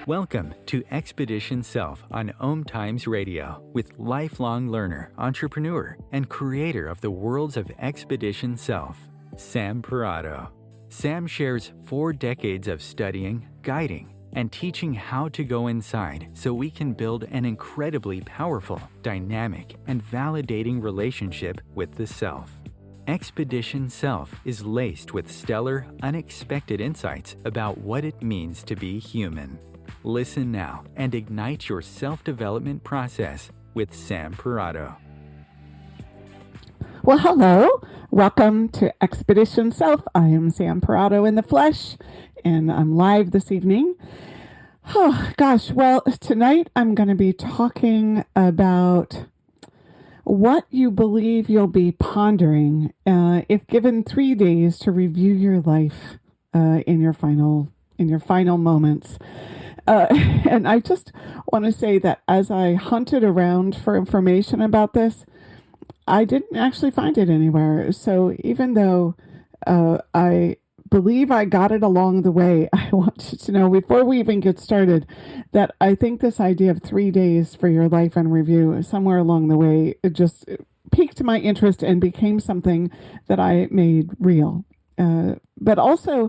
Welcome to Expedition Self on OMTimes Radio with lifelong learner, entrepreneur, and creator of the worlds of Expedition Self, Sam Parrotto. Sam shares 4 decades of studying, guiding, and teaching how to go inside so we can build an incredibly powerful, dynamic, and validating relationship with the self. Expedition Self is laced with stellar, unexpected insights about what it means to be human. Listen now and ignite your self-development process with Sam Parrotto. Well, hello. Welcome to Expedition Self. I am Sam Parrotto in the flesh, and I'm live this evening. Oh, gosh. Well, tonight I'm going to be talking about what you believe you'll be pondering if given 3 days to review your life in your final moments. And I just want to say that as I hunted around for information about this, I didn't actually find it anywhere. So even though I believe I got it along the way, I want you to know before we even get started that I think this idea of 3 days for your life in review, somewhere along the way, it just piqued my interest and became something that I made real. But also,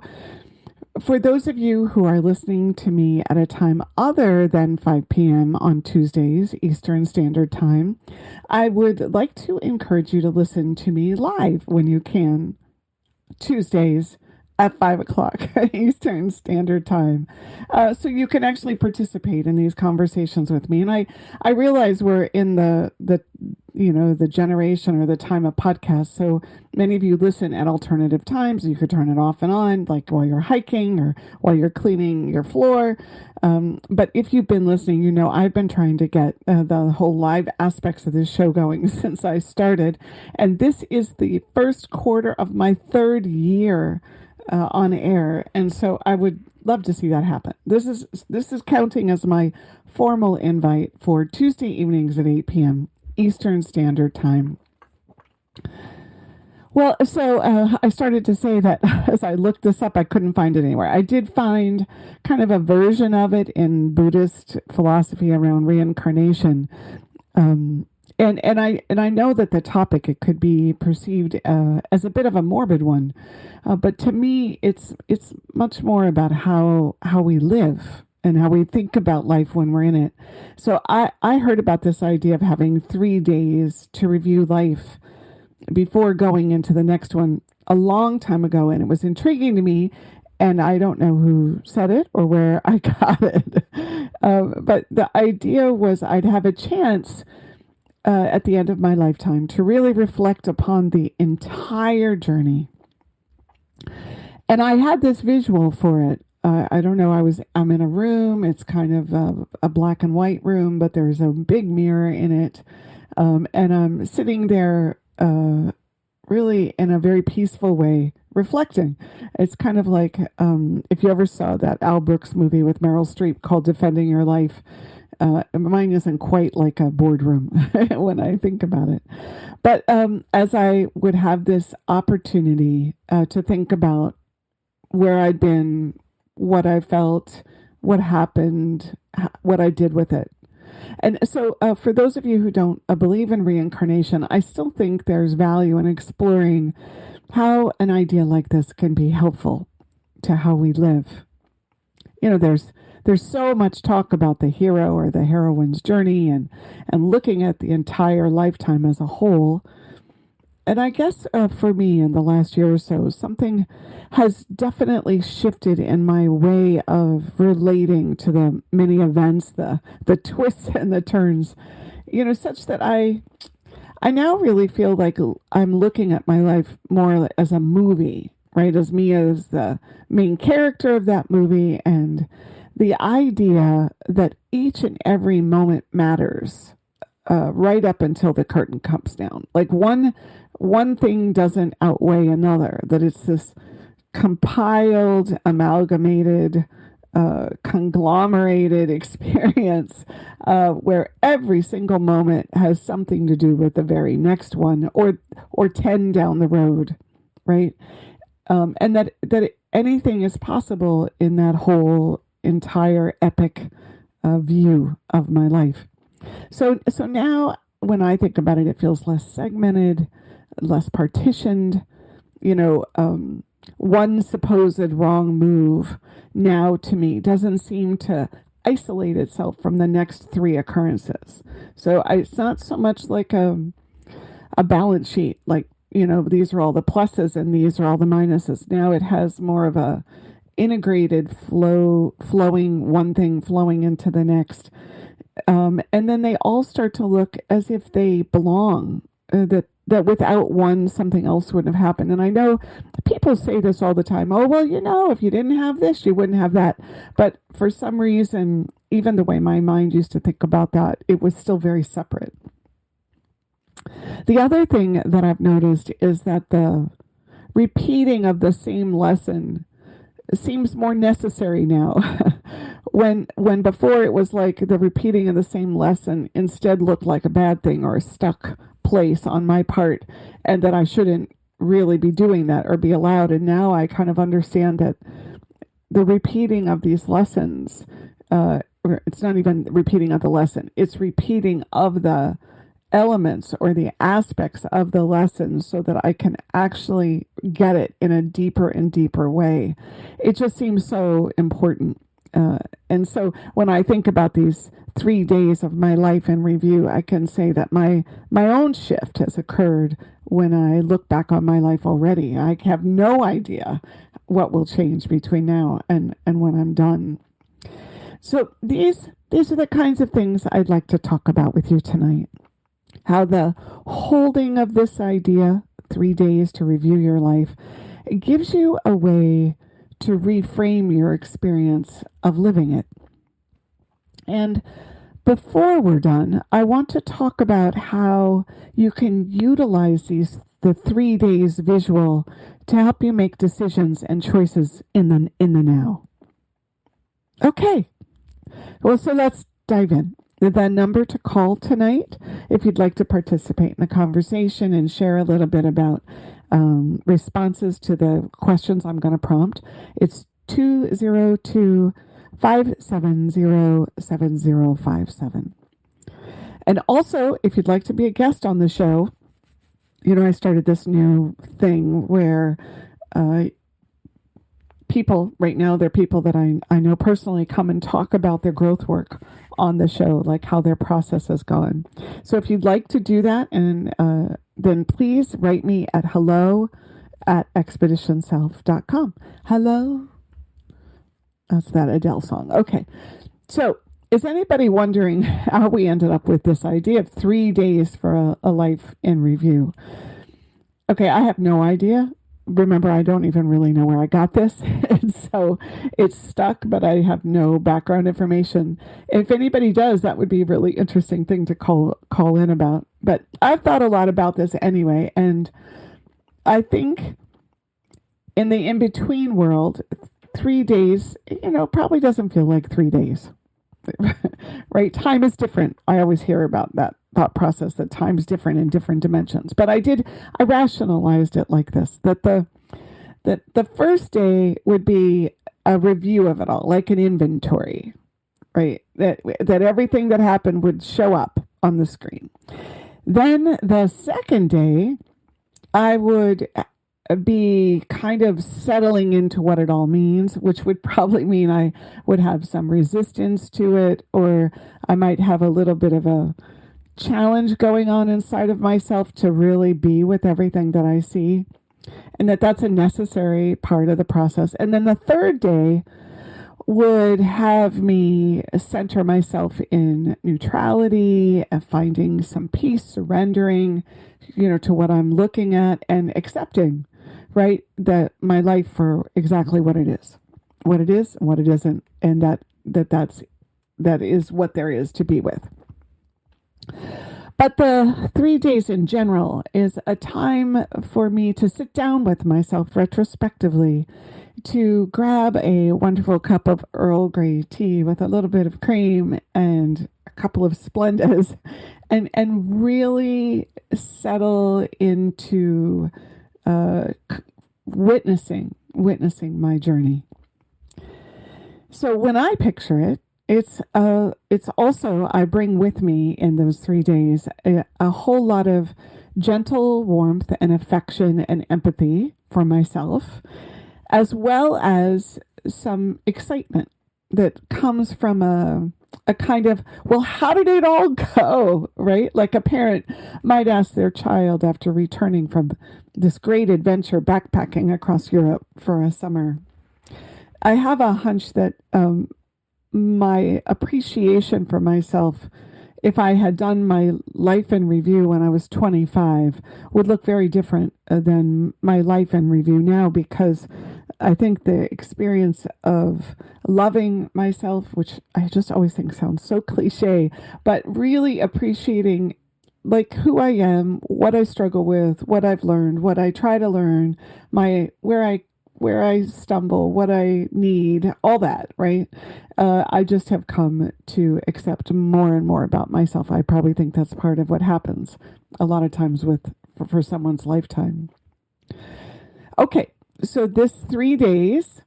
for those of you who are listening to me at a time other than 5 p.m. on Tuesdays, Eastern Standard Time, I would like to encourage you to listen to me live when you can, Tuesdays at 5 o'clock Eastern Standard Time. So you can actually participate in these conversations with me. And I realize we're in the generation or the time of podcasts. So many of you listen at alternative times. You could turn it off and on, like while you're hiking or while you're cleaning your floor. But if you've been listening, you know I've been trying to get the whole live aspects of this show going since I started. And this is the first quarter of my 3rd year on air, and so I would love to see that happen. This is counting as my formal invite for Tuesday evenings at 8 p.m. Eastern Standard Time. Well, so I started to say that as I looked this up, I couldn't find it anywhere. I did find kind of a version of it in Buddhist philosophy around reincarnation. And I know that the topic, it could be perceived as a bit of a morbid one, but to me, it's much more about how we live and how we think about life when we're in it. So I heard about this idea of having 3 days to review life before going into the next one a long time ago, and it was intriguing to me. And I don't know who said it or where I got it, but the idea was I'd have a chance at the end of my lifetime to really reflect upon the entire journey. And I had this visual for it. I don't know, I'm in a room. It's kind of a black and white room, but there's a big mirror in it. And I'm sitting there really in a very peaceful way, reflecting. It's kind of like if you ever saw that Al Brooks movie with Meryl Streep called Defending Your Life. Mine isn't quite like a boardroom when I think about it. But as I would have this opportunity to think about where I'd been, what I felt, what happened, what I did with it. And so for those of you who don't believe in reincarnation, I still think there's value in exploring how an idea like this can be helpful to how we live. You know, there's so much talk about the hero or the heroine's journey and looking at the entire lifetime as a whole. And I guess for me in the last year or so, something has definitely shifted in my way of relating to the many events, the twists and the turns, such that I now really feel like I'm looking at my life more as a movie, right? As me as the main character of that movie, and the idea that each and every moment matters right up until the curtain comes down. Like one thing doesn't outweigh another, that it's this compiled, amalgamated, conglomerated experience where every single moment has something to do with the very next one or 10 down the road, right? And that anything is possible in that whole entire epic view of my life. So now when I think about it, it feels less segmented, less partitioned. One supposed wrong move now to me doesn't seem to isolate itself from the next three occurrences. So it's not so much like a balance sheet, like, these are all the pluses and these are all the minuses. Now it has more of a integrated flowing, one thing flowing into the next. And then they all start to look as if they belong, that without one, something else wouldn't have happened. And I know people say this all the time. Oh, well, if you didn't have this, you wouldn't have that. But for some reason, even the way my mind used to think about that, it was still very separate. The other thing that I've noticed is that the repeating of the same lesson seems more necessary now. when before it was like the repeating of the same lesson instead looked like a bad thing or a stuck place on my part, and that I shouldn't really be doing that or be allowed. And now I kind of understand that the repeating of these lessons, it's not even repeating of the lesson, it's repeating of the elements or the aspects of the lesson so that I can actually get it in a deeper and deeper way. It just seems so important. And so when I think about these 3 days of my life in review, I can say that my own shift has occurred when I look back on my life already. I have no idea what will change between now and when I'm done. So these are the kinds of things I'd like to talk about with you tonight. How the holding of this idea, 3 days to review your life, it gives you a way to reframe your experience of living it. And before we're done, I want to talk about how you can utilize the 3 days visual to help you make decisions and choices in the now. Okay, well, so let's dive in. The number to call tonight, if you'd like to participate in the conversation and share a little bit about responses to the questions I'm going to prompt, it's 202-570-7057. And also, if you'd like to be a guest on the show, I started this new thing where people, right now, they're people that I know personally, come and talk about their growth work on the show, like how their process has gone. So if you'd like to do that, and then please write me at hello@expeditionself.com. Hello? That's that Adele song. Okay. So is anybody wondering how we ended up with this idea of 3 days for a life in review? Okay, I have no idea. Remember, I don't even really know where I got this. And so it's stuck, but I have no background information. If anybody does, that would be a really interesting thing to call in about. But I've thought a lot about this anyway. And I think in the in-between world, 3 days, probably doesn't feel like 3 days. Right? Time is different. I always hear about that thought process, that time's different in different dimensions. But I rationalized it like this, that the first day would be a review of it all, like an inventory, right? That everything that happened would show up on the screen. Then the second day, I would be kind of settling into what it all means, which would probably mean I would have some resistance to it, or I might have a little bit of a challenge going on inside of myself to really be with everything that I see, and that's a necessary part of the process. And then the third day would have me center myself in neutrality, finding some peace, surrendering, to what I'm looking at, and accepting, right, that my life for exactly what it is and what it isn't, and that is what there is to be with. But the 3 days in general is a time for me to sit down with myself retrospectively, to grab a wonderful cup of Earl Grey tea with a little bit of cream and a couple of Splendas, and really settle into witnessing my journey. So when I picture it, it's also, I bring with me in those 3 days a whole lot of gentle warmth and affection and empathy for myself, as well as some excitement that comes from a kind of, well, how did it all go? Right? Like a parent might ask their child after returning from this great adventure backpacking across Europe for a summer. I have a hunch that my appreciation for myself, if I had done my life in review when I was 25, would look very different than my life in review now, because I think the experience of loving myself, which I just always think sounds so cliche, but really appreciating like who I am, what I struggle with, what I've learned, what I try to learn, my where I stumble, what I need, all that, right? I just have come to accept more and more about myself. I probably think that's part of what happens a lot of times for someone's lifetime. Okay, so this 3 days,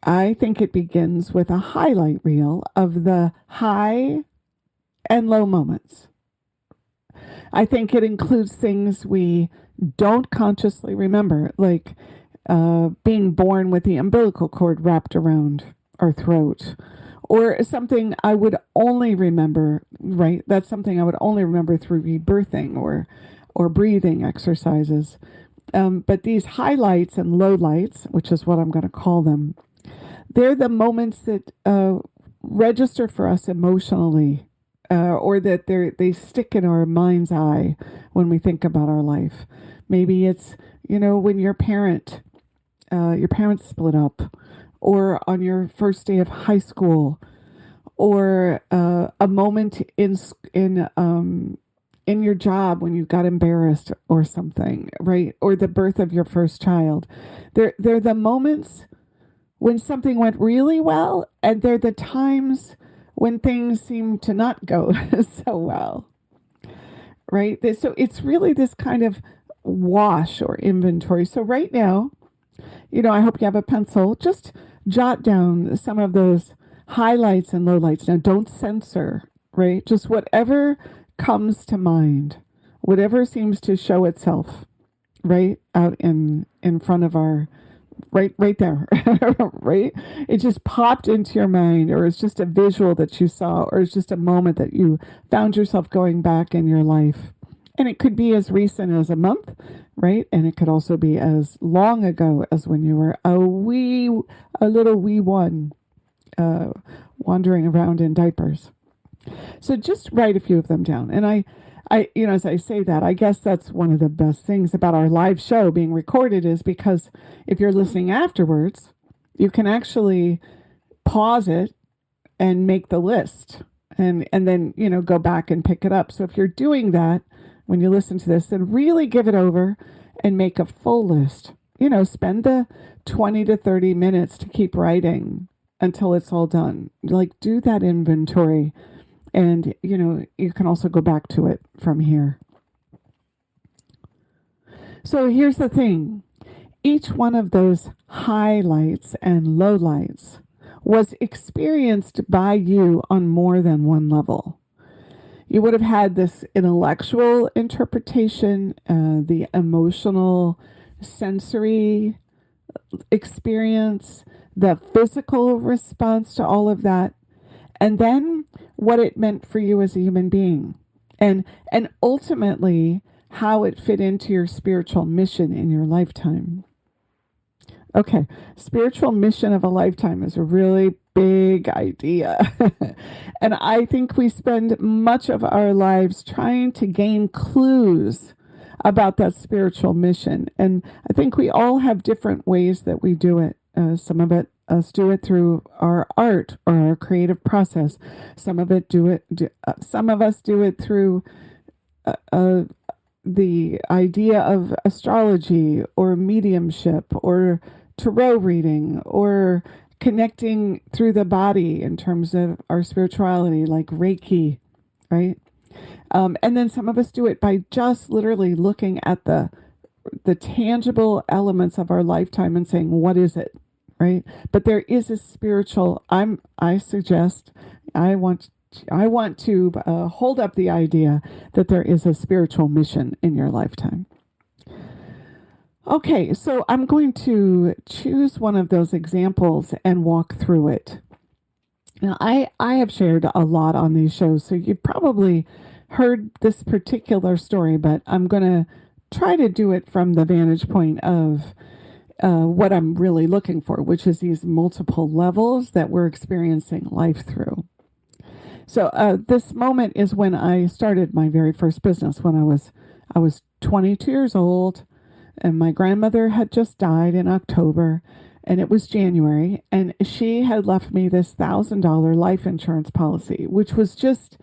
I think it begins with a highlight reel of the high and low moments. I think it includes things we don't consciously remember, like being born with the umbilical cord wrapped around our throat, or something I would only remember, right? That's something I would only remember through rebirthing or breathing exercises. But these highlights and lowlights, which is what I'm going to call them, they're the moments that register for us emotionally, or that they stick in our mind's eye when we think about our life. Maybe it's, when your parents split up, or on your first day of high school, or a moment in your job when you got embarrassed or something, right? Or the birth of your first child. They're the moments when something went really well, and they're the times when things seem to not go so well, right? So it's really this kind of wash or inventory. So right now, I hope you have a pencil. Just jot down some of those highlights and lowlights. Now, don't censor, right? Just whatever comes to mind, whatever seems to show itself right out in front of our, right there, right? It just popped into your mind, or it's just a visual that you saw, or it's just a moment that you found yourself going back in your life. And it could be as recent as a month, right? And it could also be as long ago as when you were a little wee one, wandering around in diapers. So just write a few of them down. And I, as I say that, I guess that's one of the best things about our live show being recorded, is because if you're listening afterwards, you can actually pause it and make the list, and then, go back and pick it up. So if you're doing that, when you listen to this, then really give it over and make a full list. Spend the 20 to 30 minutes to keep writing until it's all done. Like, do that inventory. And, you can also go back to it from here. So here's the thing. Each one of those highlights and lowlights was experienced by you on more than one level. You would have had this intellectual interpretation, the emotional, sensory experience, the physical response to all of that, and then what it meant for you as a human being, and ultimately how it fit into your spiritual mission in your lifetime. Okay, spiritual mission of a lifetime is a really big idea. And I think we spend much of our lives trying to gain clues about that spiritual mission. And I think we all have different ways that we do it. Some of us do it through our art or our creative process. Some of us do it through the idea of astrology or mediumship or tarot reading, or connecting through the body in terms of our spirituality, like Reiki, right? And then some of us do it by just literally looking at the tangible elements of our lifetime and saying, what is it, right? But there is a spiritual, I want to hold up the idea that there is a spiritual mission in your lifetime. Okay, so I'm going to choose one of those examples and walk through it. Now, I have shared a lot on these shows, so you've probably heard this particular story, but I'm going to try to do it from the vantage point of what I'm really looking for, which is these multiple levels that we're experiencing life through. So this moment is when I started my very first business when I was 22 years old, and my grandmother had just died in October, and it was January, and she had left me this $1,000 life insurance policy, which was just,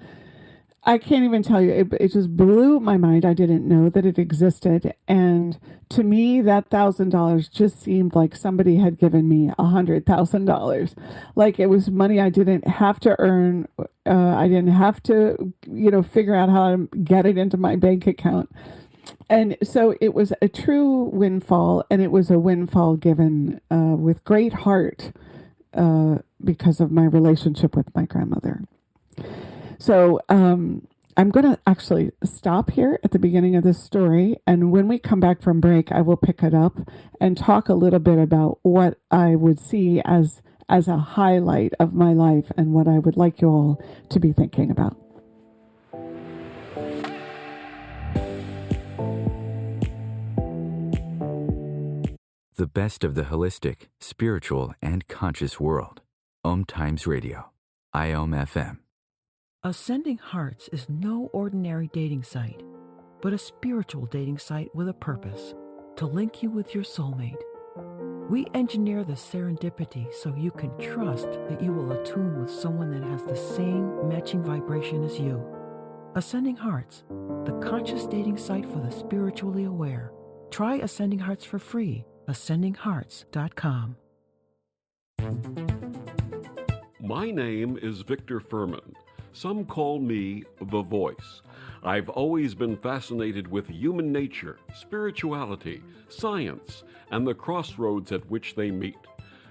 I can't even tell you, it just blew my mind. I didn't know that it existed. And to me, that $1,000 just seemed like somebody had given me $100,000. Like it was money I didn't have to earn. I didn't have to, figure out how to get it into my bank account. And so it was a true windfall, and it was a windfall given with great heart because of my relationship with my grandmother. So I'm going to actually stop here at the beginning of this story. And when we come back from break, I will pick it up and talk a little bit about what I would see as a highlight of my life and what I would like you all to be thinking about. The best of the holistic, spiritual, and conscious world. OMTimes Radio. IOM FM. Ascending Hearts is no ordinary dating site, but a spiritual dating site with a purpose, to link you with your soulmate. We engineer the serendipity so you can trust that you will attune with someone that has the same matching vibration as you. Ascending Hearts, the conscious dating site for the spiritually aware. Try Ascending Hearts for free. AscendingHearts.com. My name is Victor Furman. Some call me The Voice. I've always been fascinated with human nature, spirituality, science, and the crossroads at which they meet.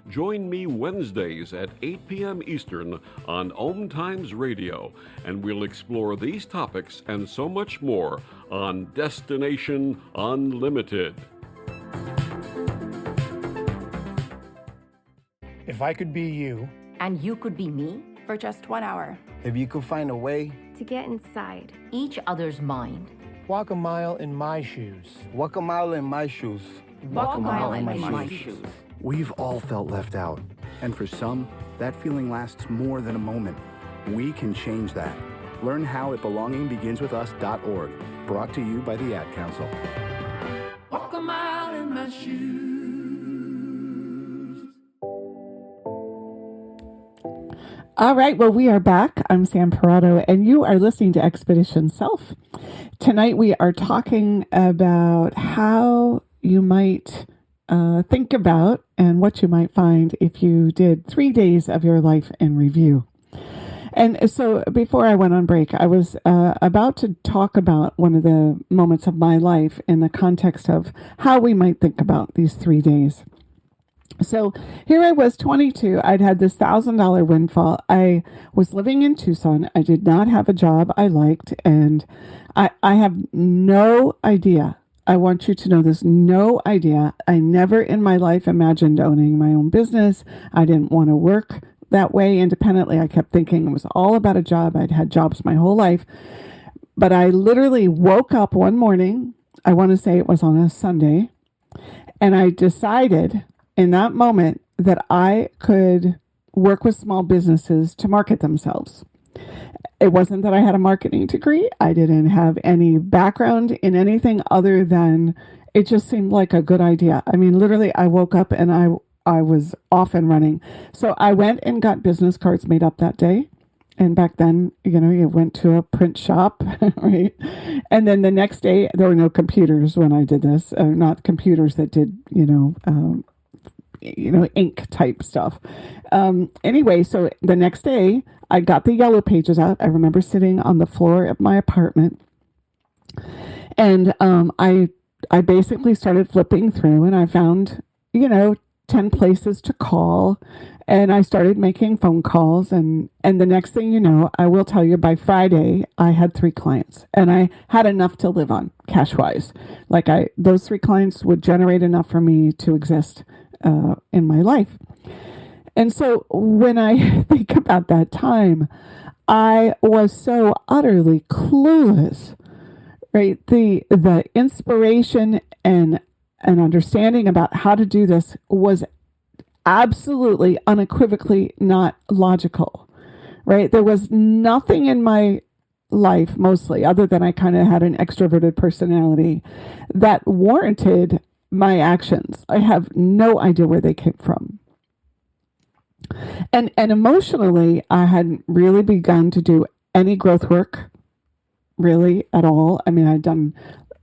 Join me Wednesdays at 8 p.m. Eastern on OMTimes Radio, and we'll explore these topics and so much more on Destination Unlimited. If I could be you, and you could be me, for just 1 hour. If you could find a way to get inside each other's mind, walk a mile in my shoes. Walk a mile in my shoes. Walk a mile in my shoes. We've all felt left out, and for some, that feeling lasts more than a moment. We can change that. Learn how at belongingbeginswithus.org. Brought to you by the Ad Council. Walk a mile in my shoes. All right, well, we are back. I'm Sam Parrotto, and you are listening to Expedition Self. Tonight, we are talking about how you might think about and what you might find if you did 3 days of your life in review. And so before I went on break, I was about to talk about one of the moments of my life in the context of how we might think about these 3 days. So here I was, 22. I'd had this $1,000 windfall. I was living in Tucson. I did not have a job I liked, and I have no idea. I want you to know this, no idea. I never in my life imagined owning my own business. I didn't want to work that way independently. I kept thinking it was all about a job. I'd had jobs my whole life. But I literally woke up one morning, I want to say it was on a Sunday, and I decided in that moment that I could work with small businesses to market themselves. It wasn't that I had a marketing degree. I didn't have any background in anything other than it just seemed like a good idea. I mean, literally, I woke up and I was off and running. So I went and got business cards made up that day. And back then, you went to a print shop, right? And then the next day, there were no computers when I did this, not computers that did, ink type stuff. Anyway, so the next day I got the yellow pages out. I remember sitting on the floor of my apartment, and I basically started flipping through, and I found, 10 places to call, and I started making phone calls, and the next thing you know, I will tell you, by Friday, I had 3 clients, and I had enough to live on cash-wise. Like those 3 clients would generate enough for me to exist in my life. And so when I think about that time, I was so utterly clueless, right? The inspiration and an understanding about how to do this was absolutely, unequivocally not logical, right? There was nothing in my life, mostly, other than I kind of had an extroverted personality, that warranted my actions. I have no idea where they came from. And emotionally, I hadn't really begun to do any growth work, really, at all. I mean,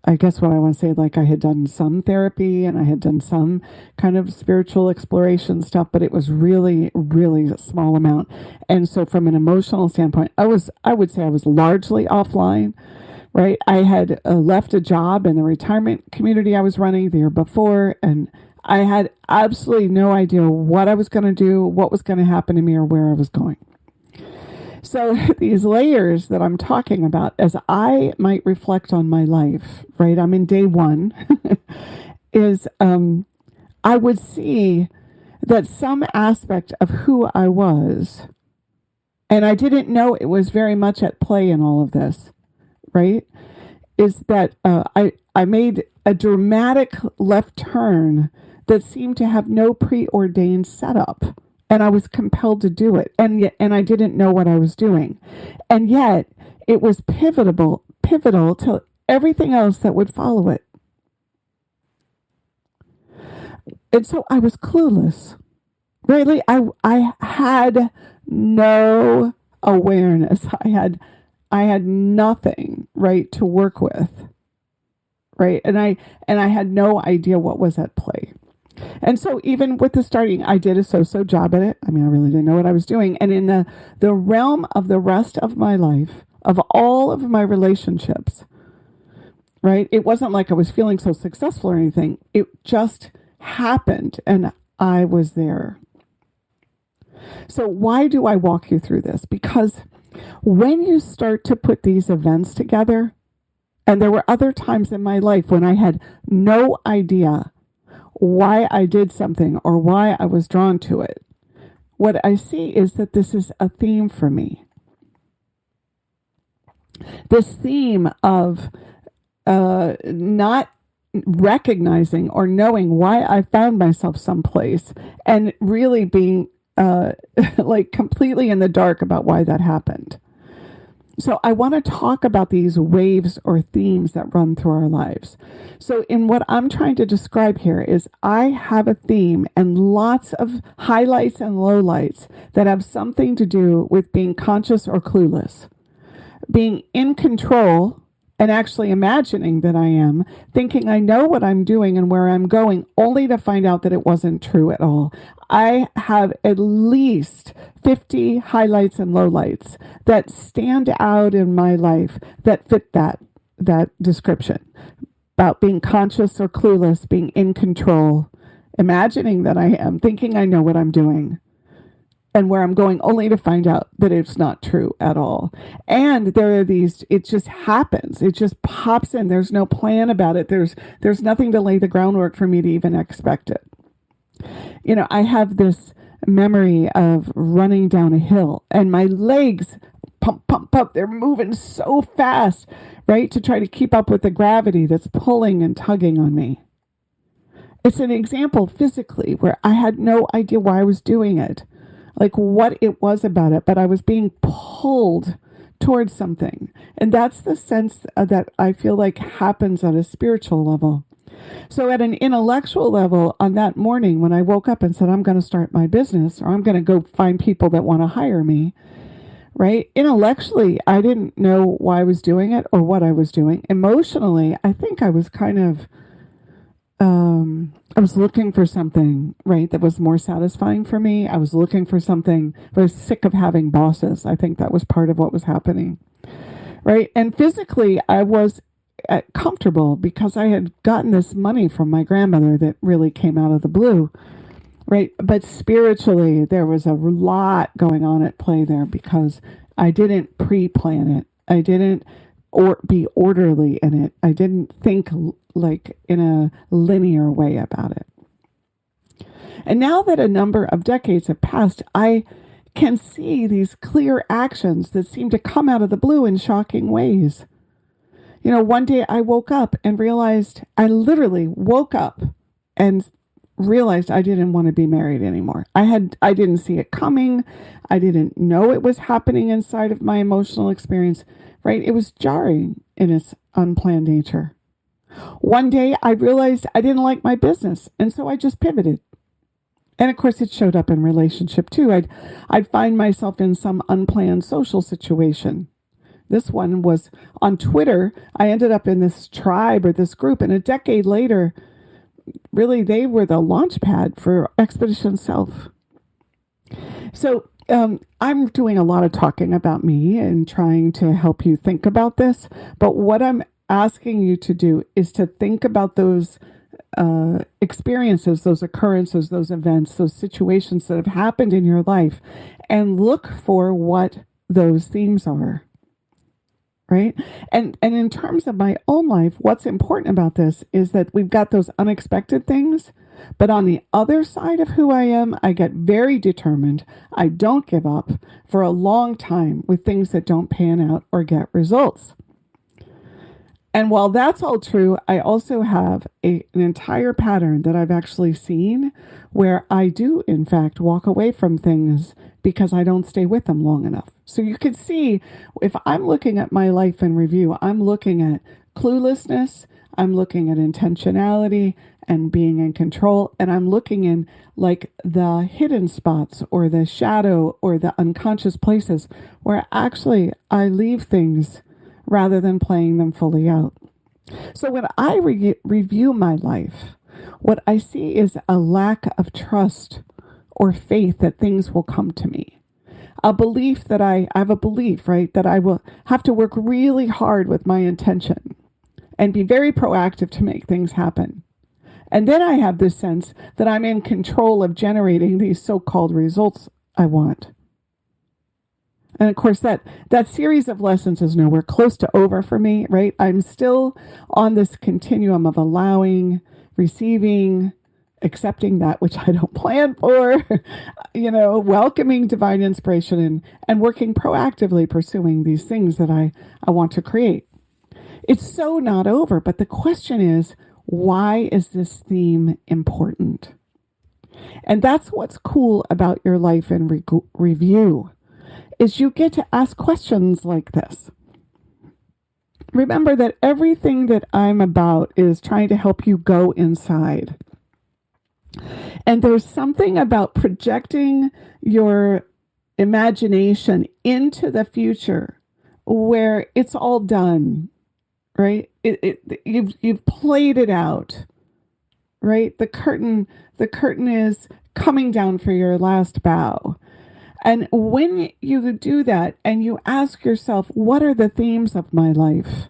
I guess what I want to say, like I had done some therapy and I had done some kind of spiritual exploration stuff, but it was really, really a small amount. And so from an emotional standpoint, I would say I was largely offline, right? I had left a job in the retirement community I was running the year before, and I had absolutely no idea what I was going to do, what was going to happen to me, or where I was going. So these layers that I'm talking about, as I might reflect on my life, right? I'm in day 1, is I would see that some aspect of who I was, and I didn't know it was very much at play in all of this, right? Is that I made a dramatic left turn that seemed to have no preordained setup. And I was compelled to do it. And I didn't know what I was doing. And yet it was pivotal to everything else that would follow it. And so I was clueless. Really, I had no awareness. I had nothing, right, to work with. Right. And I had no idea what was at play. And so even with the starting, I did a so-so job at it. I mean, I really didn't know what I was doing. And in the realm of the rest of my life, of all of my relationships, right, it wasn't like I was feeling so successful or anything. It just happened, and I was there. So why do I walk you through this? Because when you start to put these events together, and there were other times in my life when I had no idea why I did something or why I was drawn to it, what I see is that this is a theme for me. This theme of not recognizing or knowing why I found myself someplace and really being like completely in the dark about why that happened. So I want to talk about these waves or themes that run through our lives. So in what I'm trying to describe here is I have a theme and lots of highlights and lowlights that have something to do with being conscious or clueless, being in control and actually imagining that I am, thinking I know what I'm doing and where I'm going, only to find out that it wasn't true at all. I have at least 50 highlights and lowlights that stand out in my life that fit that description about being conscious or clueless, being in control, imagining that I am, thinking I know what I'm doing and where I'm going, only to find out that it's not true at all. And there are these, it just happens. It just pops in. There's no plan about it. There's nothing to lay the groundwork for me to even expect it. You know, I have this memory of running down a hill and my legs pump, pump, pump. They're moving so fast, right, to try to keep up with the gravity that's pulling and tugging on me. It's an example physically where I had no idea why I was doing it, like what it was about it, but I was being pulled towards something. And that's the sense that I feel like happens on a spiritual level. So at an intellectual level, on that morning when I woke up and said, I'm going to start my business, or I'm going to go find people that want to hire me, right? Intellectually, I didn't know why I was doing it or what I was doing. Emotionally, I think I was kind of, I was looking for something, right, that was more satisfying for me. I was looking for something. I was sick of having bosses. I think that was part of what was happening, right? And physically, I was comfortable because I had gotten this money from my grandmother that really came out of the blue. right? But spiritually, there was a lot going on at play there because I didn't pre-plan it. I didn't be orderly in it. I didn't think like in a linear way about it. And now that a number of decades have passed, I can see these clear actions that seem to come out of the blue in shocking ways. You know, one day I woke up and realized, I literally woke up and realized I didn't want to be married anymore. I didn't see it coming. I didn't know it was happening inside of my emotional experience, right? It was jarring in its unplanned nature. One day I realized I didn't like my business, and so I just pivoted. And of course, it showed up in relationship too. I'd find myself in some unplanned social situation. This one was on Twitter. I ended up in this tribe or this group, and a decade later, really, they were the launch pad for Expedition Self. So I'm doing a lot of talking about me and trying to help you think about this. But what I'm asking you to do is to think about those experiences, those occurrences, those events, those situations that have happened in your life, and look for what those themes are. Right? And in terms of my own life, what's important about this is that we've got those unexpected things, but on the other side of who I am, I get very determined. I don't give up for a long time with things that don't pan out or get results. And while that's all true, I also have an entire pattern that I've actually seen where I do, in fact, walk away from things because I don't stay with them long enough. So you can see, if I'm looking at my life in review, I'm looking at cluelessness, I'm looking at intentionality and being in control, and I'm looking in like the hidden spots or the shadow or the unconscious places where actually I leave things rather than playing them fully out. So when I review my life, what I see is a lack of trust or faith that things will come to me. A belief that I have a belief, right, that I will have to work really hard with my intention and be very proactive to make things happen. And then I have this sense that I'm in control of generating these so-called results I want. And of course, that series of lessons is nowhere close to over for me, right? I'm still on this continuum of allowing, receiving, accepting that which I don't plan for, welcoming divine inspiration and working proactively pursuing these things that I want to create. It's so not over, but the question is, why is this theme important? And that's what's cool about your life in review, is you get to ask questions like this. Remember that everything that I'm about is trying to help you go inside. And there's something about projecting your imagination into the future where it's all done, right? You've played it out, right? The curtain is coming down for your last bow. And when you do that and you ask yourself, what are the themes of my life?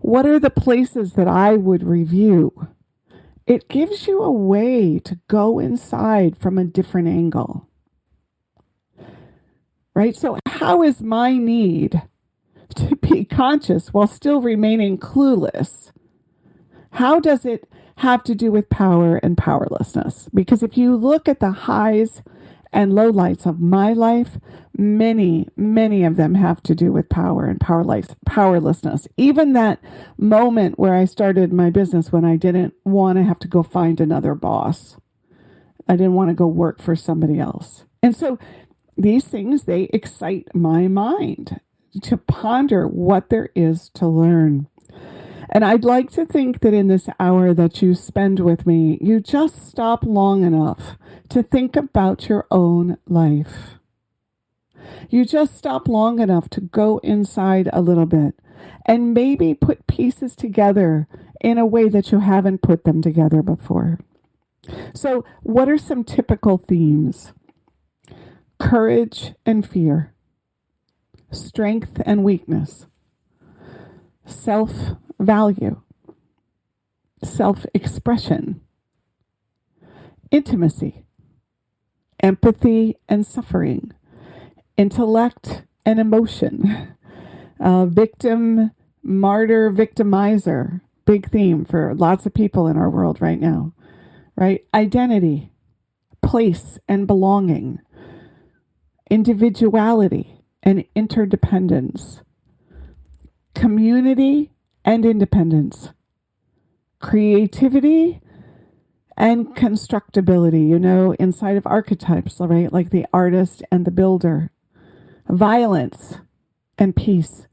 What are the places that I would review? It gives you a way to go inside from a different angle. Right? So how is my need to be conscious while still remaining clueless? How does it have to do with power and powerlessness? Because if you look at the highs and lowlights of my life, many, many of them have to do with power and powerlessness. Even that moment where I started my business when I didn't want to have to go find another boss. I didn't want to go work for somebody else. And so these things, they excite my mind to ponder what there is to learn. And I'd like to think that in this hour that you spend with me, you just stop long enough to think about your own life. You just stop long enough to go inside a little bit and maybe put pieces together in a way that you haven't put them together before. So what are some typical themes? Courage and fear, strength and weakness, self-value, self-expression, intimacy, empathy and suffering, intellect and emotion, victim, martyr, victimizer, big theme for lots of people in our world right now, right? Identity, place and belonging, individuality and interdependence, community and independence, creativity and constructability, inside of archetypes, right? Like the artist and the builder, violence and peace,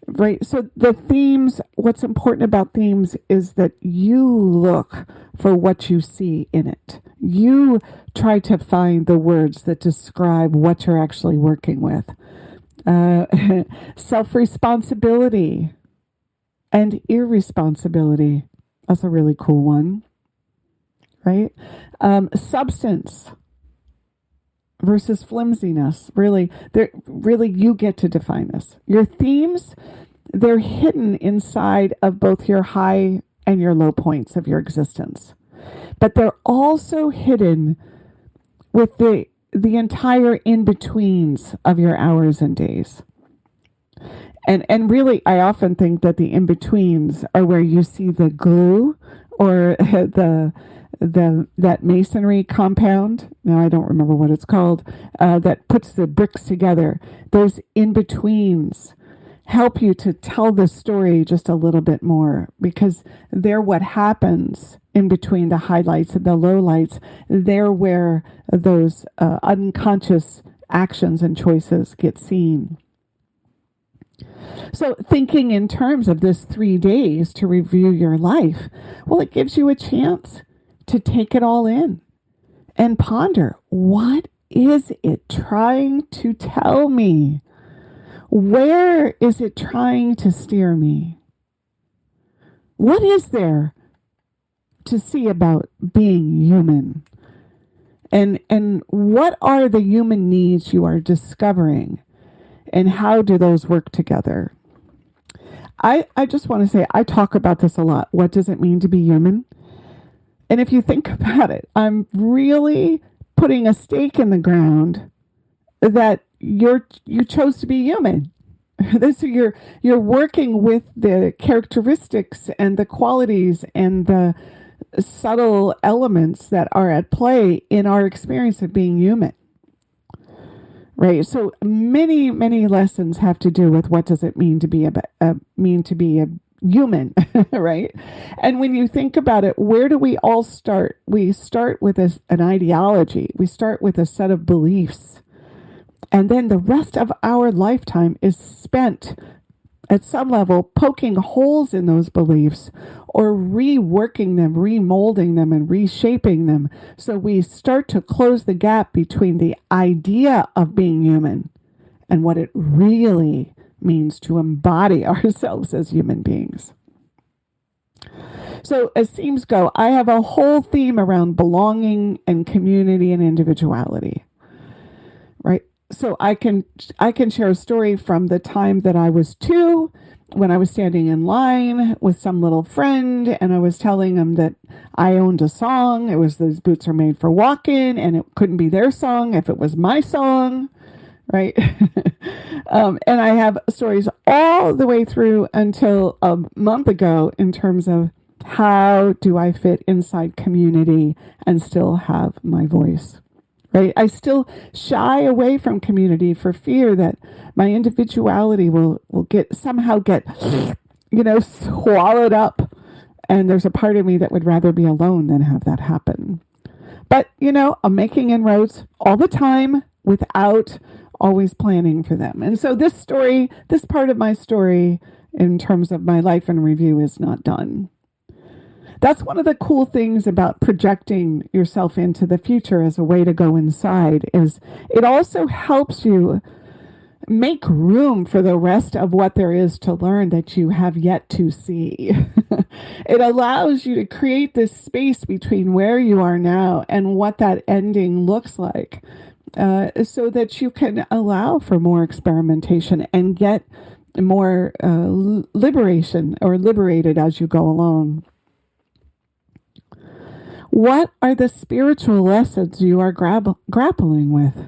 right? So the themes, what's important about themes is that you look for what you see in it. You try to find the words that describe what you're actually working with. Self-responsibility and irresponsibility. That's a really cool one, right? Substance versus flimsiness. Really, you get to define this. Your themes, they're hidden inside of both your high and your low points of your existence. But they're also hidden with the entire in-betweens of your hours and days. And really, I often think that the in-betweens are where you see the glue or that masonry compound. Now, I don't remember what it's called, that puts the bricks together. Those in-betweens help you to tell the story just a little bit more, because they're what happens in between the highlights and the lowlights. They're where those unconscious actions and choices get seen. So thinking in terms of this 3 days to review your life, well, it gives you a chance to take it all in and ponder, what is it trying to tell me? Where is it trying to steer me? What is there to see about being human? And what are the human needs you are discovering? And how do those work together? I just want to say, I talk about this a lot. What does it mean to be human? And if you think about it, I'm really putting a stake in the ground that you chose to be human. So you're working with the characteristics and the qualities and the subtle elements that are at play in our experience of being human. Right. So many, many lessons have to do with what does it mean to be a human, right? And when you think about it, where do we all start? We start with an ideology. We start with a set of beliefs. And then the rest of our lifetime is spent at some level poking holes in those beliefs or reworking them, remolding them, and reshaping them. So we start to close the gap between the idea of being human and what it really means to embody ourselves as human beings. So as themes go, I have a whole theme around belonging and community and individuality, right? So I can share a story from the time that I was 2, when I was standing in line with some little friend, and I was telling him that I owned a song. It was Those Boots Are Made for Walking, and it couldn't be their song if it was my song, right? And I have stories all the way through until a month ago in terms of how do I fit inside community and still have my voice. Right? I still shy away from community for fear that my individuality will somehow get swallowed up. And there's a part of me that would rather be alone than have that happen. But, I'm making inroads all the time without always planning for them. And so this part of my story in terms of my life in review is not done. That's one of the cool things about projecting yourself into the future as a way to go inside, is it also helps you make room for the rest of what there is to learn that you have yet to see. It allows you to create this space between where you are now and what that ending looks like, so that you can allow for more experimentation and get more liberated as you go along. What are the spiritual lessons you are grappling with?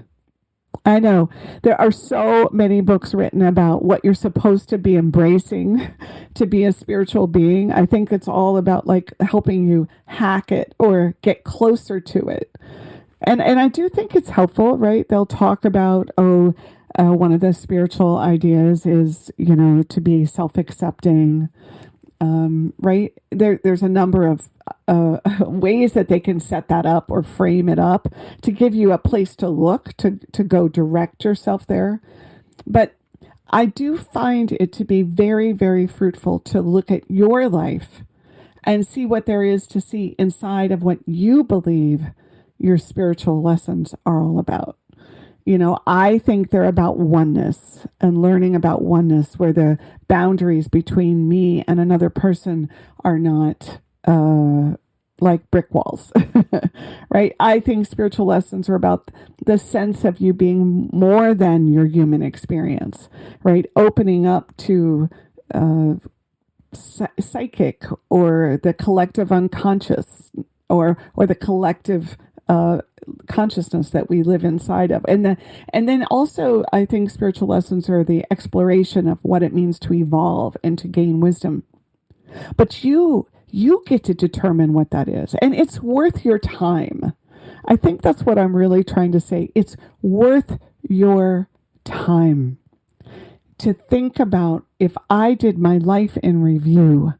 I know there are so many books written about what you're supposed to be embracing to be a spiritual being. I think it's all about like helping you hack it or get closer to it. And I do think it's helpful, right? They'll talk about, one of the spiritual ideas is, to be self-accepting, right? There's a number of ways that they can set that up or frame it up to give you a place to look, to go direct yourself there. But I do find it to be very, very fruitful to look at your life and see what there is to see inside of what you believe your spiritual lessons are all about. I think they're about oneness and learning about oneness, where the boundaries between me and another person are not like brick walls, right? I think spiritual lessons are about the sense of you being more than your human experience, right? Opening up to psychic or the collective unconscious or the collective consciousness that we live inside of. And then also I think spiritual lessons are the exploration of what it means to evolve and to gain wisdom. But you get to determine what that is. And it's worth your time. I think that's what I'm really trying to say. It's worth your time to think about, if I did my life in review,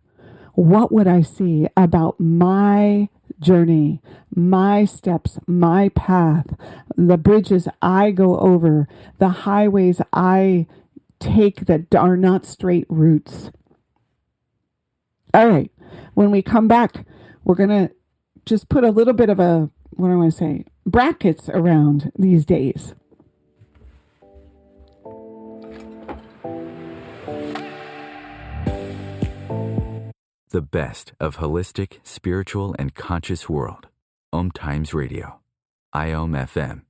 what would I see about my journey, my steps, my path, the bridges I go over, the highways I take that are not straight routes. All right. When we come back, we're going to just put a little bit of brackets around these days. The best of holistic, spiritual, and conscious world. OMTimes Radio. IOM FM.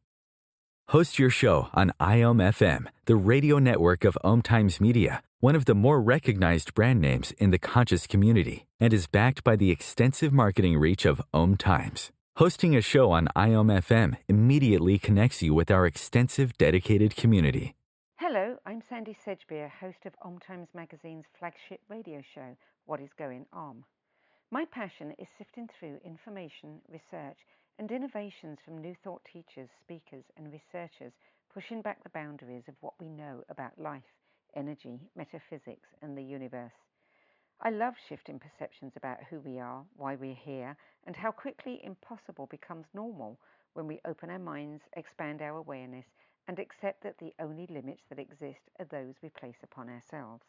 Host your show on IOM FM, the radio network of OMTimes Media, one of the more recognized brand names in the conscious community, and is backed by the extensive marketing reach of OMTimes. Hosting a show on IOM FM immediately connects you with our extensive dedicated community. Hello, I'm Sandy Sedgbeer, host of OMTimes Magazine's flagship radio show, What is Going On. My passion is sifting through information, research, and innovations from new thought teachers, speakers, and researchers pushing back the boundaries of what we know about life, energy, metaphysics, and the universe. I love shifting perceptions about who we are, why we're here, and how quickly impossible becomes normal when we open our minds, expand our awareness, and accept that the only limits that exist are those we place upon ourselves.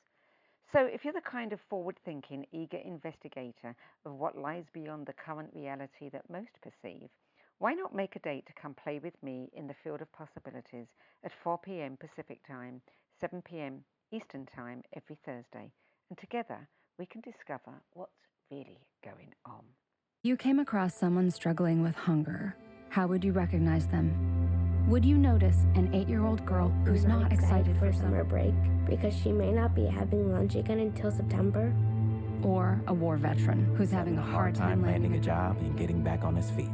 So if you're the kind of forward-thinking, eager investigator of what lies beyond the current reality that most perceive, why not make a date to come play with me in the field of possibilities at 4 p.m. Pacific Time, 7 p.m. Eastern Time every Thursday, and together we can discover what's really going on. You came across someone struggling with hunger. How would you recognize them? Would you notice an 8-year-old girl who's not excited for summer break because she may not be having lunch again until September? Or a war veteran who's having a hard time landing a job and getting back on his feet?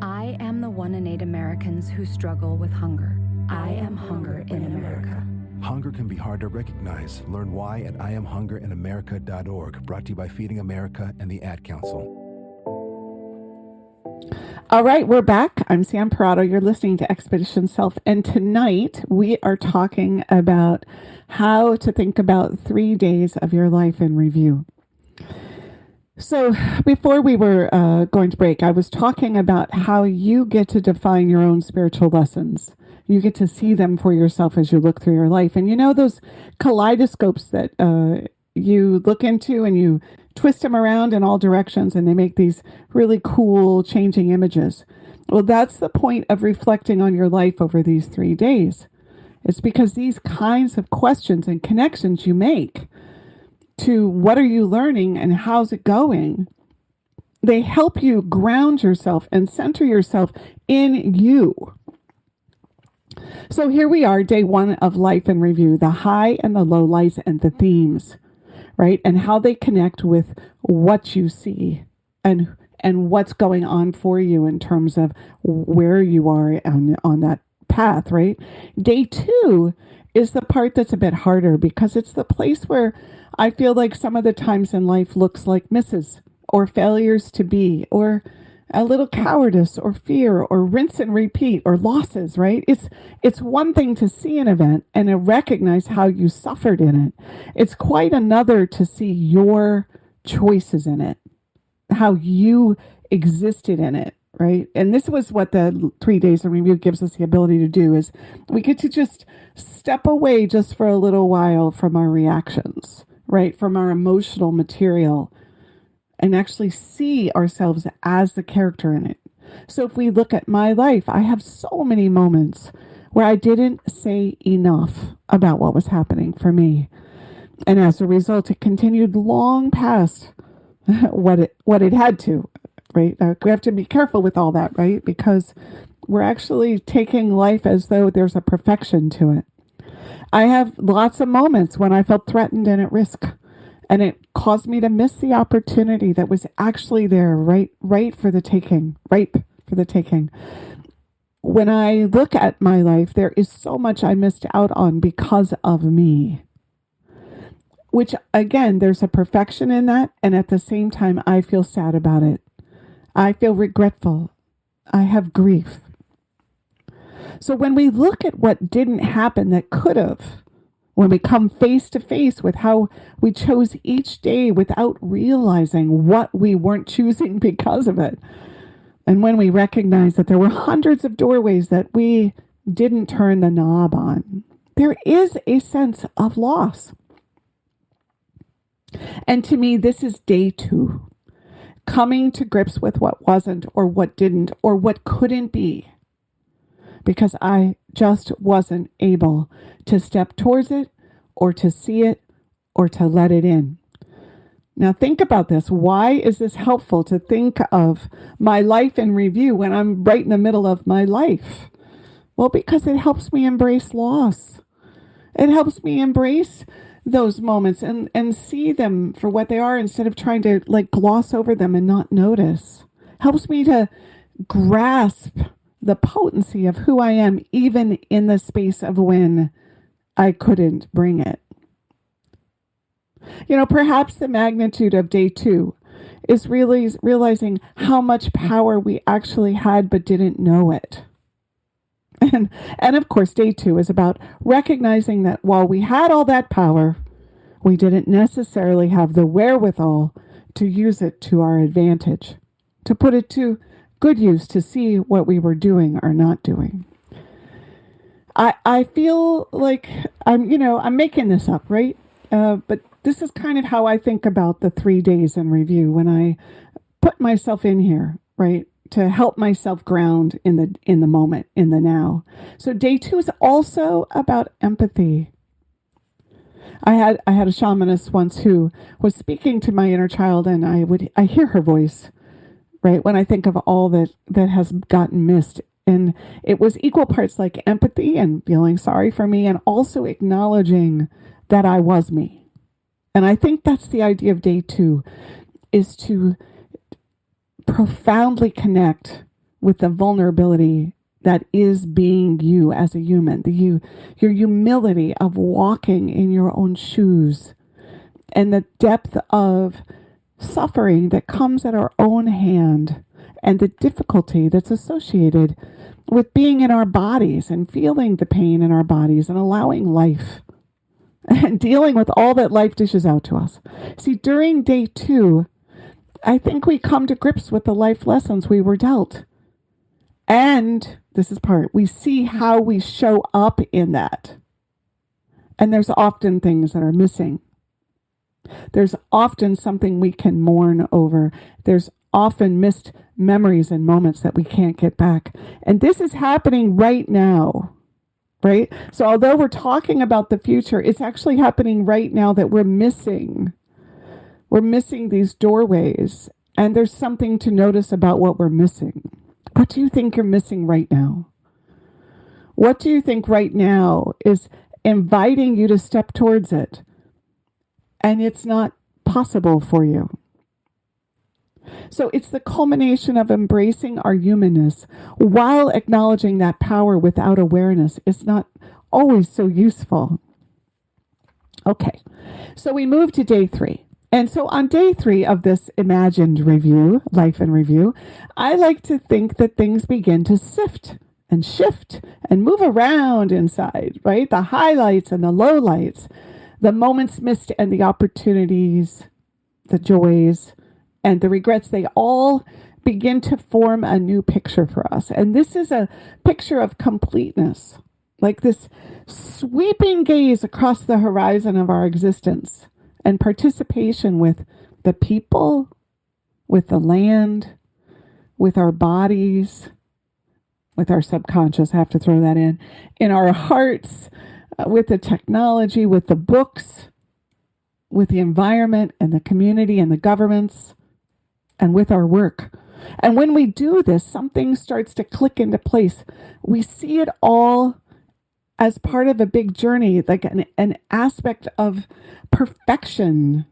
I am the 1 in 8 Americans who struggle with hunger. I am hunger in America. Hunger can be hard to recognize. Learn why at IamHungerInAmerica.org. Brought to you by Feeding America and the Ad Council. All right, we're back. I'm Sam Parrotto. You're listening to Expedition Self. And tonight we are talking about how to think about 3 days of your life in review. So before we were going to break, I was talking about how you get to define your own spiritual lessons. You get to see them for yourself as you look through your life. And you know those kaleidoscopes that you look into and you twist them around in all directions and they make these really cool changing images. Well, that's the point of reflecting on your life over these 3 days. It's because these kinds of questions and connections you make to what are you learning and how's it going, they help you ground yourself and center yourself in you. So here we are, day 1 of Life in Review, the high and the low lights and the themes, right? And how they connect with what you see and and what's going on for you in terms of where you are on that path, right? Day 2 is the part that's a bit harder because it's the place where I feel like some of the times in life looks like misses or failures to be, or a little cowardice or fear or rinse and repeat or losses, right? It's one thing to see an event and to recognize how you suffered in it. It's quite another to see your choices in it, how you existed in it, right? And this was what the 3 days in review gives us the ability to do, is we get to just step away just for a little while from our reactions, right? From our emotional material, and actually see ourselves as the character in it. So if we look at my life, I have so many moments where I didn't say enough about what was happening for me. And as a result, it continued long past what it had to, right? We have to be careful with all that, right? Because we're actually taking life as though there's a perfection to it. I have lots of moments when I felt threatened and at risk, and it caused me to miss the opportunity that was actually there, ripe for the taking. When I look at my life, there is so much I missed out on because of me. Which, again, there's a perfection in that, and at the same time, I feel sad about it. I feel regretful. I have grief. So when we look at what didn't happen that could have, when we come face to face with how we chose each day without realizing what we weren't choosing because of it, and when we recognize that there were hundreds of doorways that we didn't turn the knob on, there is a sense of loss. And to me, this is day 2. Coming to grips with what wasn't, or what didn't, or what couldn't be. Because I just wasn't able to step towards it, or to see it, or to let it in. Now think about this. Why is this helpful to think of my life in review when I'm right in the middle of my life? Well, because it helps me embrace loss. It helps me embrace those moments and see them for what they are instead of trying to gloss over them and not notice. Helps me to grasp the potency of who I am, even in the space of when I couldn't bring it. Perhaps the magnitude of day 2 is really realizing how much power we actually had but didn't know it. And of course, day 2 is about recognizing that while we had all that power, we didn't necessarily have the wherewithal to use it to our advantage, to put it to good use, to see what we were doing or not doing. I feel like I'm making this up, right? But this is kind of how I think about the 3 days in review when I put myself in here, right? To help myself ground in the moment, in the now. So day 2 is also about empathy. I had a shamanist once who was speaking to my inner child, and I hear her voice, right? When I think of all that has gotten missed. And it was equal parts like empathy and feeling sorry for me, and also acknowledging that I was me. And I think that's the idea of day 2, is to profoundly connect with the vulnerability that is being you as a human, your humility of walking in your own shoes, and the depth of suffering that comes at our own hand, and the difficulty that's associated with being in our bodies and feeling the pain in our bodies and allowing life and dealing with all that life dishes out to us. See, during day 2, I think we come to grips with the life lessons we were dealt. And this is we see how we show up in that. And there's often things that are missing. There's often something we can mourn over. There's often missed memories and moments that we can't get back. And this is happening right now, right? So although we're talking about the future, it's actually happening right now that we're missing. We're missing these doorways, and there's something to notice about what we're missing. What do you think you're missing right now? What do you think right now is inviting you to step towards it, and it's not possible for you? So it's the culmination of embracing our humanness while acknowledging that power without awareness is not always so useful. Okay, so we move to day 3. And so on day 3 of this imagined review, life in review, I like to think that things begin to sift and shift and move around inside, right? The highlights and the lowlights, the moments missed and the opportunities, the joys and the regrets, they all begin to form a new picture for us. And this is a picture of completeness, like this sweeping gaze across the horizon of our existence and participation with the people, with the land, with our bodies, with our subconscious, I have to throw that in our hearts, with the technology, with the books, with the environment and the community and the governments, and with our work. And when we do this, something starts to click into place. We see it all as part of a big journey, like an aspect of perfection,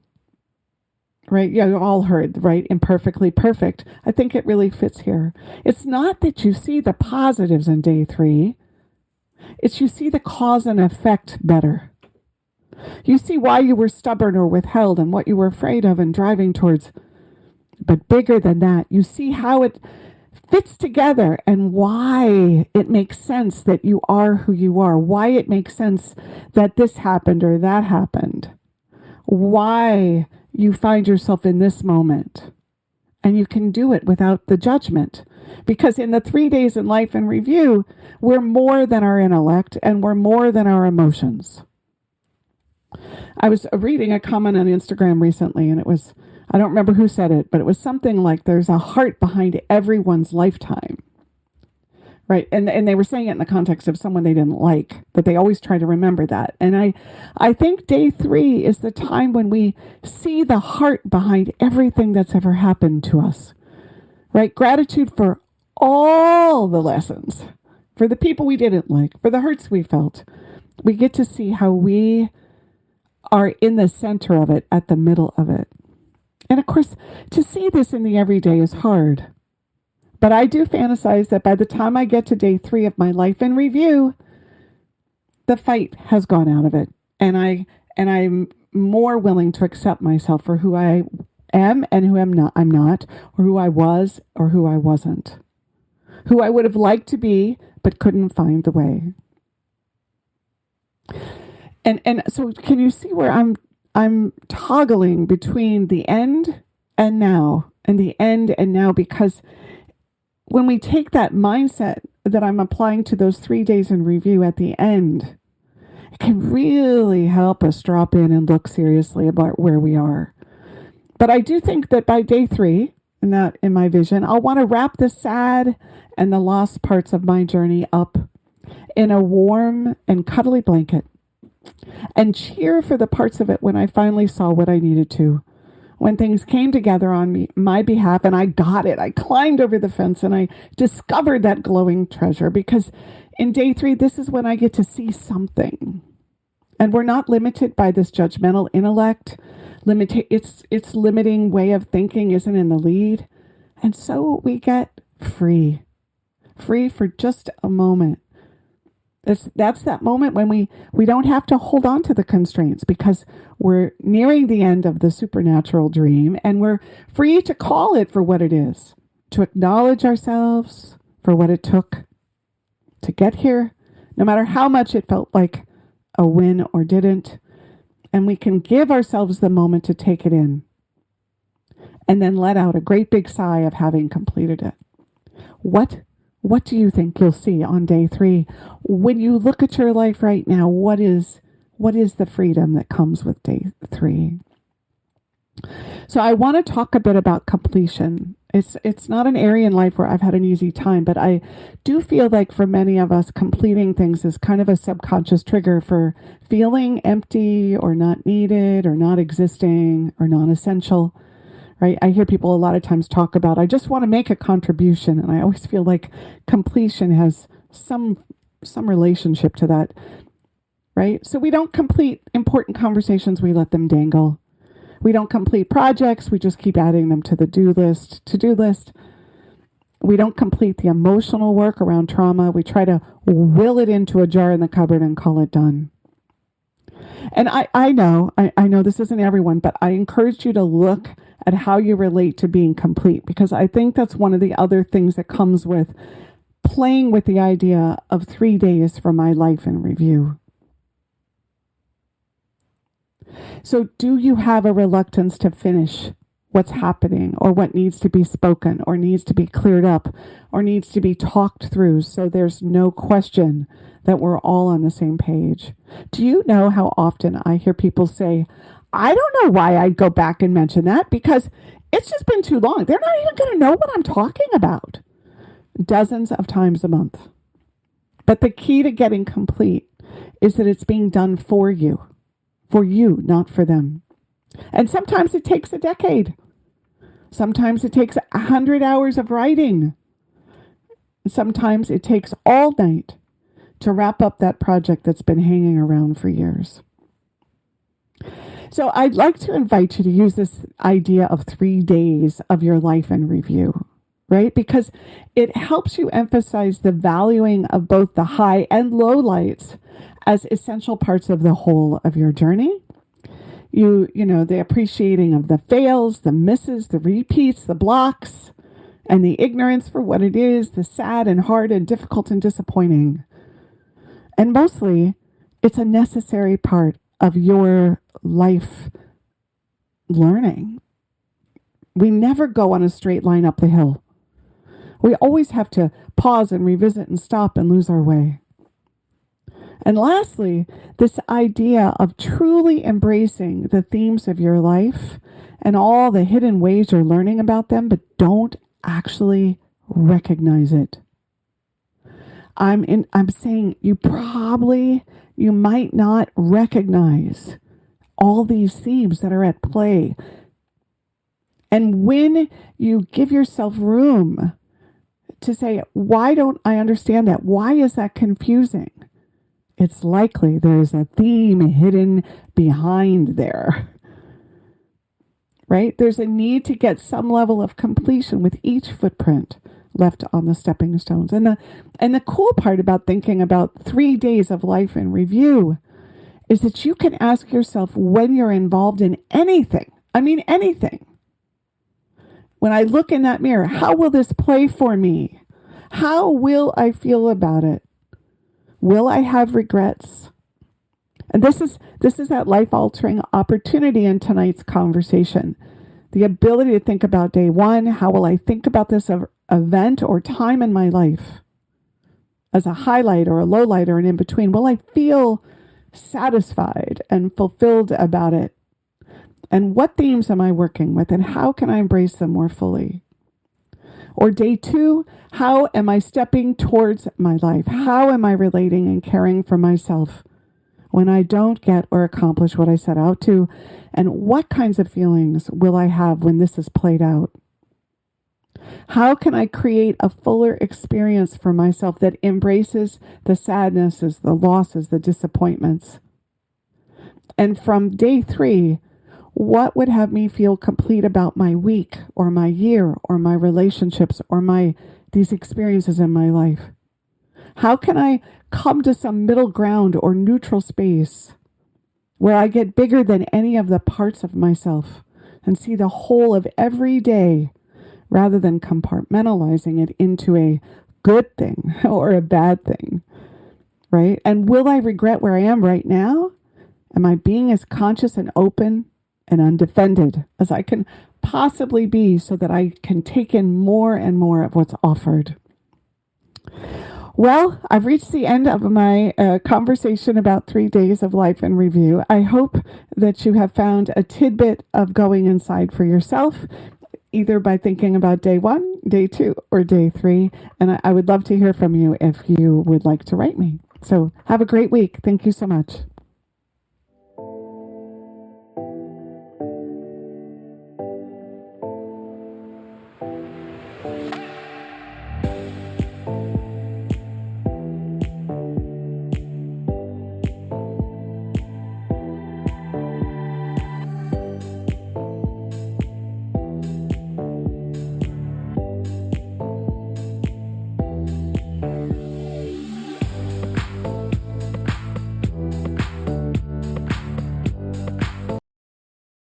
right? Yeah, you all heard, right? Imperfectly perfect. I think it really fits here. It's not that you see the positives in day 3. It's you see the cause and effect better. You see why you were stubborn or withheld and what you were afraid of and driving towards. But bigger than that, you see how it fits together and why it makes sense that you are who you are, why it makes sense that this happened or that happened, why you find yourself in this moment. And you can do it without the judgment. Because in the 3 days in life in review, we're more than our intellect and we're more than our emotions. I was reading a comment on Instagram recently, and it was, I don't remember who said it, but it was something like there's a heart behind everyone's lifetime, right? And they were saying it in the context of someone they didn't like, but they always try to remember that. And I think day 3 is the time when we see the heart behind everything that's ever happened to us, right? Gratitude for all the lessons, for the people we didn't like, for the hurts we felt. We get to see how we are in the center of it, at the middle of it. And of course, to see this in the everyday is hard. But I do fantasize that by the time I get to day 3 of my life in review, the fight has gone out of it. And I'm more willing to accept myself for who I am and who I'm not, or who I was or who I wasn't. Who I would have liked to be, but couldn't find the way. And so can you see where I'm toggling between the end and now, and the end and now, because when we take that mindset that I'm applying to those 3 days in review at the end, it can really help us drop in and look seriously about where we are. But I do think that by day 3, and that in my vision, I'll want to wrap the sad and the lost parts of my journey up in a warm and cuddly blanket, and cheer for the parts of it when I finally saw what I needed to. When things came together on my behalf and I got it. I climbed over the fence and I discovered that glowing treasure, because in day 3, this is when I get to see something. And we're not limited by this judgmental intellect. Its limiting way of thinking isn't in the lead. And so we get free for just a moment. That's that moment when we don't have to hold on to the constraints, because we're nearing the end of the supernatural dream and we're free to call it for what it is, to acknowledge ourselves for what it took to get here, no matter how much it felt like a win or didn't. And we can give ourselves the moment to take it in and then let out a great big sigh of having completed it. What do you think you'll see on day 3? When you look at your life right now, what is the freedom that comes with day 3? So I want to talk a bit about completion. It's not an area in life where I've had an easy time, but I do feel like for many of us, completing things is kind of a subconscious trigger for feeling empty or not needed or not existing or non-essential. Right? I hear people a lot of times talk about, I just want to make a contribution. And I always feel like completion has some relationship to that, right? So we don't complete important conversations, we let them dangle. We don't complete projects. We just keep adding them to the to-do list. We don't complete the emotional work around trauma. We try to will it into a jar in the cupboard and call it done. And I know this isn't everyone, but I encourage you to look at how you relate to being complete, because I think that's one of the other things that comes with playing with the idea of 3 days for my life in review. So do you have a reluctance to finish what's happening, or what needs to be spoken, or needs to be cleared up, or needs to be talked through, so there's no question that we're all on the same page? Do you know how often I hear people say, I don't know why I'd go back and mention that, because it's just been too long. They're not even going to know what I'm talking about. Dozens of times a month. But the key to getting complete is that it's being done for you, not for them. And sometimes it takes a decade. Sometimes it takes 100 hours of writing. Sometimes it takes all night to wrap up that project that's been hanging around for years. So I'd like to invite you to use this idea of 3 days of your life in review, right? Because it helps you emphasize the valuing of both the high and low lights as essential parts of the whole of your journey. You know, the appreciating of the fails, the misses, the repeats, the blocks, and the ignorance for what it is, the sad and hard and difficult and disappointing. And mostly, it's a necessary part of your life learning. We never go on a straight line up the hill. We always have to pause and revisit and stop and lose our way. And lastly, this idea of truly embracing the themes of your life and all the hidden ways you're learning about them, but don't actually recognize it. I'm saying you might not recognize all these themes that are at play. And when you give yourself room to say, why don't I understand that? Why is that confusing? It's likely there's a theme hidden behind there, right? There's a need to get some level of completion with each footprint left on the stepping stones. And the cool part about thinking about 3 days of life in review is that you can ask yourself when you're involved in anything. I mean, anything. When I look in that mirror, how will this play for me? How will I feel about it? Will I have regrets? And this is that life-altering opportunity in tonight's conversation. The ability to think about day one. How will I think about this event or time in my life as a highlight or a low light or an in-between? Will I feel satisfied and fulfilled about it? And what themes am I working with, and how can I embrace them more fully? Or day two, how am I stepping towards my life? How am I relating and caring for myself when I don't get or accomplish what I set out to? And what kinds of feelings will I have when this is played out? How can I create a fuller experience for myself that embraces the sadnesses, the losses, the disappointments? And from day three, what would have me feel complete about my week or my year or my relationships or these experiences in my life? How can I come to some middle ground or neutral space where I get bigger than any of the parts of myself and see the whole of every day rather than compartmentalizing it into a good thing or a bad thing, right? And will I regret where I am right now? Am I being as conscious and open and undefended as I can possibly be so that I can take in more and more of what's offered? Well, I've reached the end of my conversation about 3 days of life in review. I hope that you have found a tidbit of going inside for yourself, either by thinking about day one, day two, or day three. And I would love to hear from you if you would like to write me. So have a great week. Thank you so much.